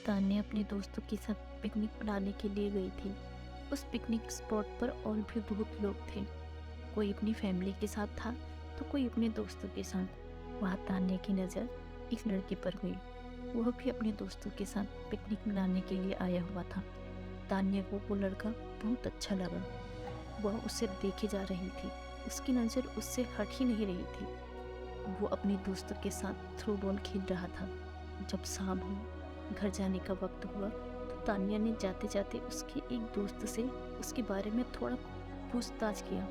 तान्या अपने दोस्तों के साथ पिकनिक मनाने के लिए गई थी। उस पिकनिक स्पॉट पर और भी बहुत लोग थे। कोई अपनी फैमिली के साथ था तो कोई अपने दोस्तों के साथ। वहाँ तान्या की नज़र एक लड़के पर हुई। वह भी अपने दोस्तों के साथ पिकनिक मनाने के लिए आया हुआ था। तान्या को वो लड़का बहुत अच्छा लगा। वह उसे देखे जा रही थी। उसकी नज़र उससे हट ही नहीं रही थी। वो अपने दोस्तों के साथ थ्रो बॉल खेल रहा था। जब शाम हुई, घर जाने का वक्त हुआ तो तान्या ने जाते जाते उसके एक दोस्त से उसके बारे में थोड़ा पूछताछ किया।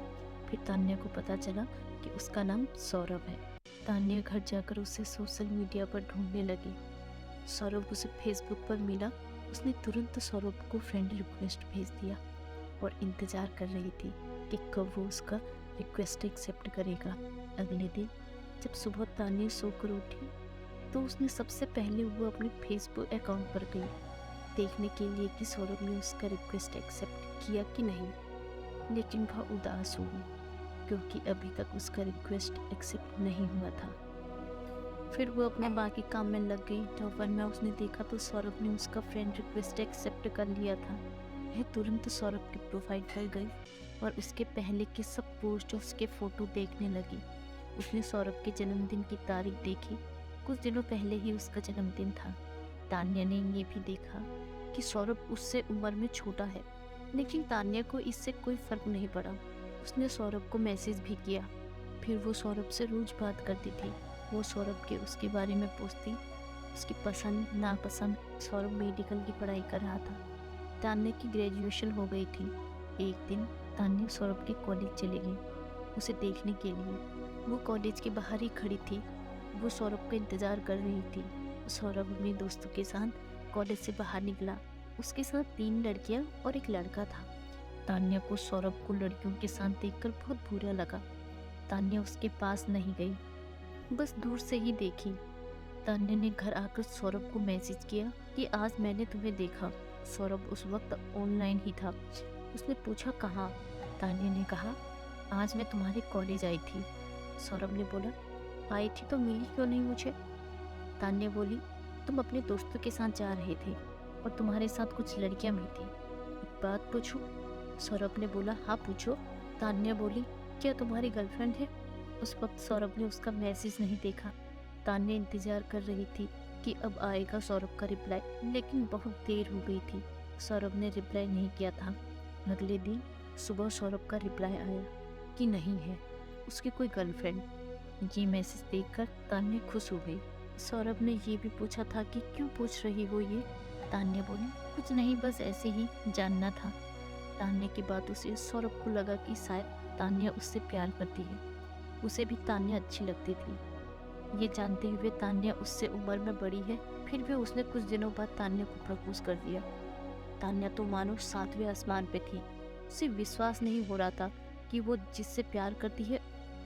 फिर तान्या को पता चला कि उसका नाम सौरभ है। तान्या घर जाकर उसे सोशल मीडिया पर ढूंढने लगी। सौरभ उसे फेसबुक पर मिला। उसने तुरंत सौरभ को फ्रेंड रिक्वेस्ट भेज दिया और इंतज़ार कर रही थी कि कब वो उसका रिक्वेस्ट एक्सेप्ट करेगा। अगले दिन जब सुबह तान्या सोकर उठी तो उसने सबसे पहले वो अपने फेसबुक अकाउंट पर गई, देखने के लिए कि सौरभ ने उसका रिक्वेस्ट एक्सेप्ट किया कि नहीं। लेकिन वह उदास हो गई क्योंकि अभी तक उसका रिक्वेस्ट एक्सेप्ट नहीं हुआ था। फिर वो अपने बाकी काम में लग गई। जब वरना उसने देखा तो सौरभ ने उसका फ्रेंड रिक्वेस्ट एक्सेप्ट कर लिया था। वह तुरंत सौरभ की प्रोफाइल पर गई और उसके पहले के सब पोस्ट और उसके फ़ोटो देखने लगी। उसने सौरभ के जन्मदिन की तारीख देखी। कुछ दिनों पहले ही उसका जन्मदिन था। तान्या ने ये भी देखा कि सौरभ उससे उम्र में छोटा है, लेकिन तान्या को इससे कोई फ़र्क नहीं पड़ा। उसने सौरभ को मैसेज भी किया। फिर वो सौरभ से रोज़ बात करती थी। वो सौरभ के उसके बारे में पूछती, उसकी पसंद नापसंद। सौरभ मेडिकल की पढ़ाई कर रहा था। तान्या की ग्रेजुएशन हो गई थी। एक दिन तान्या सौरभ के कॉलेज चली गई उसे देखने के लिए। वो कॉलेज के बाहर ही खड़ी थी। वो सौरभ का इंतज़ार कर रही थी। सौरभ अपने दोस्तों के साथ कॉलेज से बाहर निकला। उसके साथ 3 लड़कियां और एक लड़का था। तान्या को सौरभ को लड़कियों के साथ देखकर बहुत बुरा लगा। तान्या उसके पास नहीं गई, बस दूर से ही देखी। तान्या ने घर आकर सौरभ को मैसेज किया कि आज मैंने तुम्हें देखा। सौरभ उस वक्त ऑनलाइन ही था। उसने पूछा कहाँ। तान्या ने कहा आज मैं तुम्हारे कॉलेज आई थी। सौरभ ने बोला आई थी तो मिली क्यों नहीं मुझे। तान्या बोली तुम अपने दोस्तों के साथ जा रहे थे और तुम्हारे साथ कुछ लड़कियां भी थी। एक बात पूछूं। सौरभ ने बोला हाँ पूछो। तान्या बोली क्या तुम्हारी गर्लफ्रेंड है। उस वक्त सौरभ ने उसका मैसेज नहीं देखा। तान्या इंतजार कर रही थी कि अब आएगा सौरभ का रिप्लाई, लेकिन बहुत देर हो गई थी। सौरभ ने रिप्लाई नहीं किया था। अगले दिन सुबह सौरभ का रिप्लाई आया कि नहीं है उसकी कोई गर्लफ्रेंड। ये मैसेज देखकर तान्या खुश हो गई। सौरभ ने ये भी पूछा था कि क्यों पूछ रही हो ये। तान्या बोली कुछ नहीं बस ऐसे ही जानना था। तान्या की बातों से सौरभ को लगा कि शायद तान्या उससे प्यार करती है। उसे भी तान्या अच्छी लगती थी। ये जानते हुए तान्या उससे उम्र में बड़ी है, फिर भी उसने कुछ दिनों बाद तान्या को प्रपोज कर दिया। तान्या तो मानो 7वें आसमान पे थी। उसे विश्वास नहीं हो रहा था कि वो जिससे प्यार करती है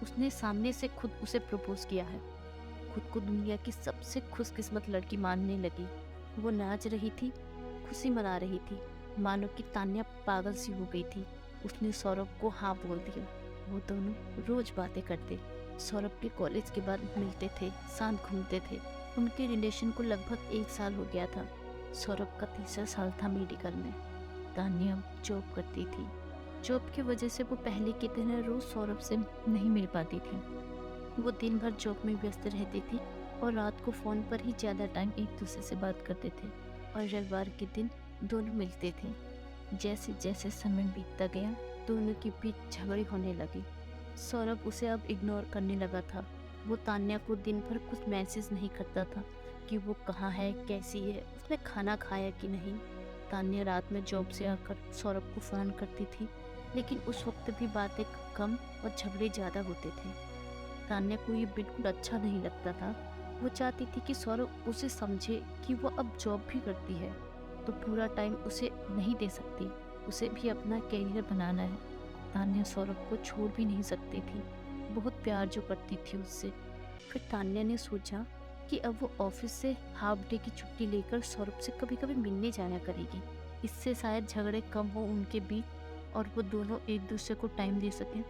उसने सामने से खुद उसे प्रपोज किया है। खुद को दुनिया की सबसे खुशकिस्मत लड़की मानने लगी। वो नाच रही थी, खुशी मना रही थी, मानो कि तान्या पागल सी हो गई थी। उसने सौरभ को हाँ बोल दिया। वो दोनों रोज बातें करते। सौरभ के कॉलेज के बाद मिलते थे, साथ घूमते थे। उनके रिलेशन को लगभग 1 साल हो गया था। सौरभ का 3रा साल था मेडिकल में। तान्या जॉब करती थी। जॉब की वजह से वो पहले की तरह रोज सौरभ से नहीं मिल पाती थी। वो दिन भर जॉब में व्यस्त रहती थी और रात को फ़ोन पर ही ज़्यादा टाइम एक दूसरे से बात करते थे और रविवार के दिन दोनों मिलते थे। जैसे जैसे समय बीतता गया दोनों के बीच झगड़े होने लगे। सौरभ उसे अब इग्नोर करने लगा था। वो तान्या को दिन भर कुछ मैसेज नहीं करता था कि वो कहाँ है, कैसी है, उसने खाना खाया कि नहीं। तान्या रात में जॉब से आकर सौरभ को फ़ोन करती थी, लेकिन उस वक्त भी बातें कम और झगड़े ज़्यादा होते थे। तान्या को ये बिल्कुल अच्छा नहीं लगता था। वो चाहती थी कि सौरभ उसे समझे कि वो अब जॉब भी करती है तो पूरा टाइम उसे नहीं दे सकती। उसे भी अपना करियर बनाना है। तान्या सौरभ को छोड़ भी नहीं सकती थी। बहुत प्यार जो करती थी उससे। फिर तान्या ने सोचा कि अब वो ऑफिस से हाफ डे की छुट्टी लेकर सौरभ से कभी कभी मिलने जाया करेगी। इससे शायद झगड़े कम हो उनके बीच और वो दोनों एक दूसरे को टाइम दे सकें।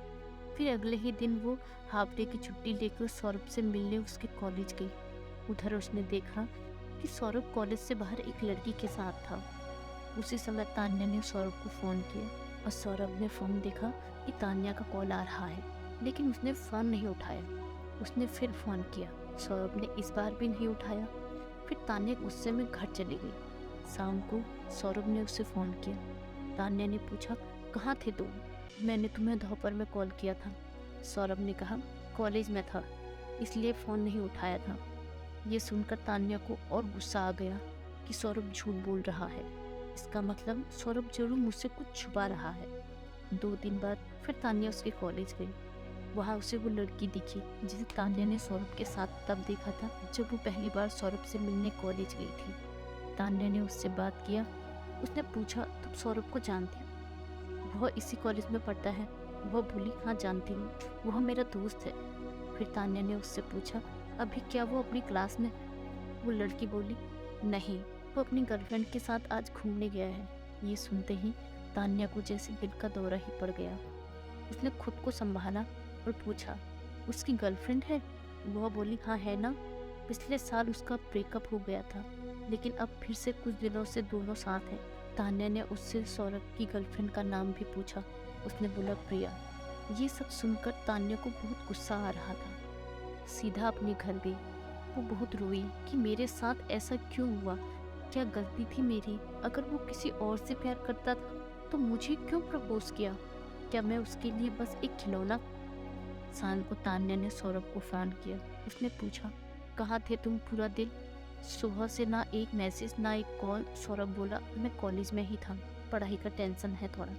फिर अगले ही दिन वो हाफ डे की छुट्टी लेकर सौरभ से मिलने उसके कॉलेज गई। उधर उसने देखा कि सौरभ कॉलेज से बाहर एक लड़की के साथ था। उसी समय तान्या ने सौरभ को फ़ोन किया और सौरभ ने फ़ोन देखा कि तान्या का कॉल आ रहा है, लेकिन उसने फ़ोन नहीं उठाया। उसने फिर फ़ोन किया, सौरभ ने इस बार भी नहीं उठाया। फिर तान्या गुस्से में घर चली गई। शाम को सौरभ ने उसे फ़ोन किया। तान्या ने पूछा, कहाँ थे तुम? मैंने तुम्हें दोपहर में कॉल किया था। सौरभ ने कहा, कॉलेज में था, इसलिए फ़ोन नहीं उठाया था। ये सुनकर तान्या को और गुस्सा आ गया कि सौरभ झूठ बोल रहा है। इसका मतलब सौरभ जरूर मुझसे कुछ छुपा रहा है। 2 दिन बाद फिर तान्या उसके कॉलेज गई। वहाँ उसे वो लड़की दिखी जिसे तान्या ने सौरभ के साथ तब देखा था जब वो पहली बार सौरभ से मिलने कॉलेज गई थी। तान्या ने उससे बात किया। उसने पूछा, तुम सौरभ को जानती हो? वह इसी कॉलेज में पढ़ता है। वह बोली, हाँ जानती हूँ, वह मेरा दोस्त है। फिर तान्या ने उससे पूछा, अभी क्या वो अपनी क्लास में? वो लड़की बोली, नहीं, वो अपनी गर्लफ्रेंड के साथ आज घूमने गया है। ये सुनते ही तान्या को जैसे दिल का दौरा ही पड़ गया। उसने खुद को संभाला और पूछा, उसकी गर्लफ्रेंड है? वह बोली, हाँ है ना, पिछले साल उसका ब्रेकअप हो गया था, लेकिन अब फिर से कुछ दिनों से दोनों साथ हैं। तान्या ने उससे सौरभ की गर्लफ्रेंड का नाम भी पूछा। उसने बोला, प्रिया। ये सब सुनकर तान्या को बहुत गुस्सा आ रहा था। सीधा अपने घर गई। वो बहुत रोई कि मेरे साथ ऐसा क्यों हुआ, क्या गलती थी मेरी? अगर वो किसी और से प्यार करता था तो मुझे क्यों प्रपोज किया? क्या मैं उसके लिए बस एक खिलौना? शाम को तान्या ने सौरभ को फोन किया। उसने पूछा, कहाँ थे तुम पूरा दिन? सुबह से ना एक मैसेज ना एक कॉल। सौरभ बोला, मैं कॉलेज में ही था, पढ़ाई का टेंशन है थोड़ा।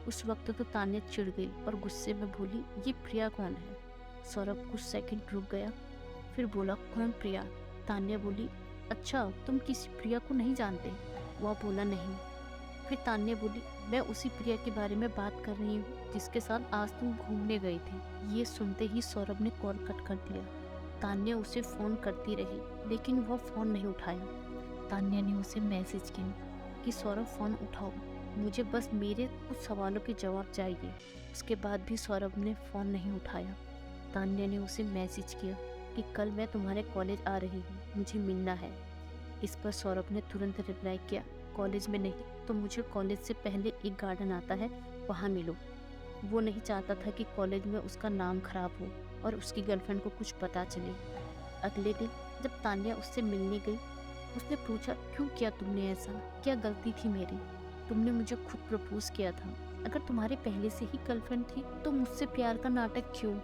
उस वक्त तो तान्या चिढ़ गई और गुस्से में बोली, ये प्रिया कौन है? सौरभ कुछ सेकंड रुक गया, फिर बोला, कौन प्रिया? तान्या बोली, अच्छा तुम किसी प्रिया को नहीं जानते? वह बोला, नहीं। फिर तान्या बोली, मैं उसी प्रिया के बारे में बात कर रही हूँ जिसके साथ आज तुम घूमने गए थे। ये सुनते ही सौरभ ने कॉल कट कर दिया। तान्या उसे फ़ोन करती रही, लेकिन वह फ़ोन नहीं उठाया। तान्या ने उसे मैसेज किया कि सौरभ फ़ोन उठाओ, मुझे बस मेरे कुछ सवालों के जवाब चाहिए। उसके बाद भी सौरभ ने फ़ोन नहीं उठाया। तान्या ने उसे मैसेज किया कि कल मैं तुम्हारे कॉलेज आ रही हूँ, मुझे मिलना है। इस पर सौरभ ने तुरंत रिप्लाई किया, कॉलेज में नहीं तो मुझे कॉलेज से पहले एक गार्डन आता है, वहाँ मिलो। वो नहीं चाहता था कि कॉलेज में उसका नाम खराब हो और उसकी गर्लफ्रेंड को कुछ पता चले। अगले दिन जब तान्या उससे मिलने गई, उसने पूछा, क्यों किया तुमने ऐसा? क्या गलती थी मेरी? तुमने मुझे खुद प्रपोज किया था। अगर तुम्हारे पहले से ही गर्लफ्रेंड थी तो मुझसे प्यार का नाटक क्यों?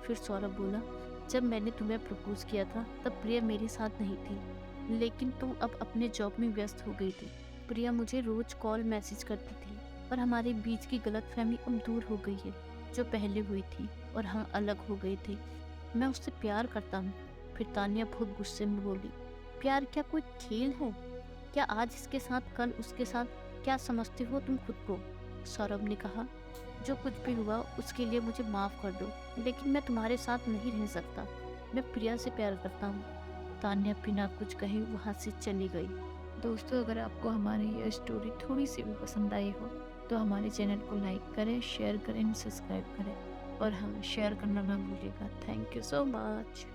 फिर सौरभ बोला, जब मैंने तुम्हें प्रपोज किया था तब प्रिया मेरे साथ नहीं थी, लेकिन तुम अब अपने जॉब में व्यस्त हो गई थी। प्रिया मुझे रोज कॉल मैसेज करती थी और हमारे बीच की गलतफहमी अब दूर हो गई है, जो पहले हुई थी, और हम अलग हो गए थे। मैं उससे प्यार करता हूँ। फिर तान्या बहुत गुस्से में बोली, प्यार क्या कोई खेल है? क्या आज इसके साथ कल उसके साथ? क्या समझते हो तुम खुद को? सौरभ ने कहा, जो कुछ भी हुआ उसके लिए मुझे माफ़ कर दो, लेकिन मैं तुम्हारे साथ नहीं रह सकता। मैं प्रिया से प्यार करता हूँ। तान्या बिना कुछ कहे वहाँ से चली गई। दोस्तों, अगर आपको हमारी यह स्टोरी थोड़ी सी भी पसंद आई हो तो हमारे चैनल को लाइक करें, शेयर करें, सब्सक्राइब करें और हम शेयर करना ना भूलिएगा। Thank you so much.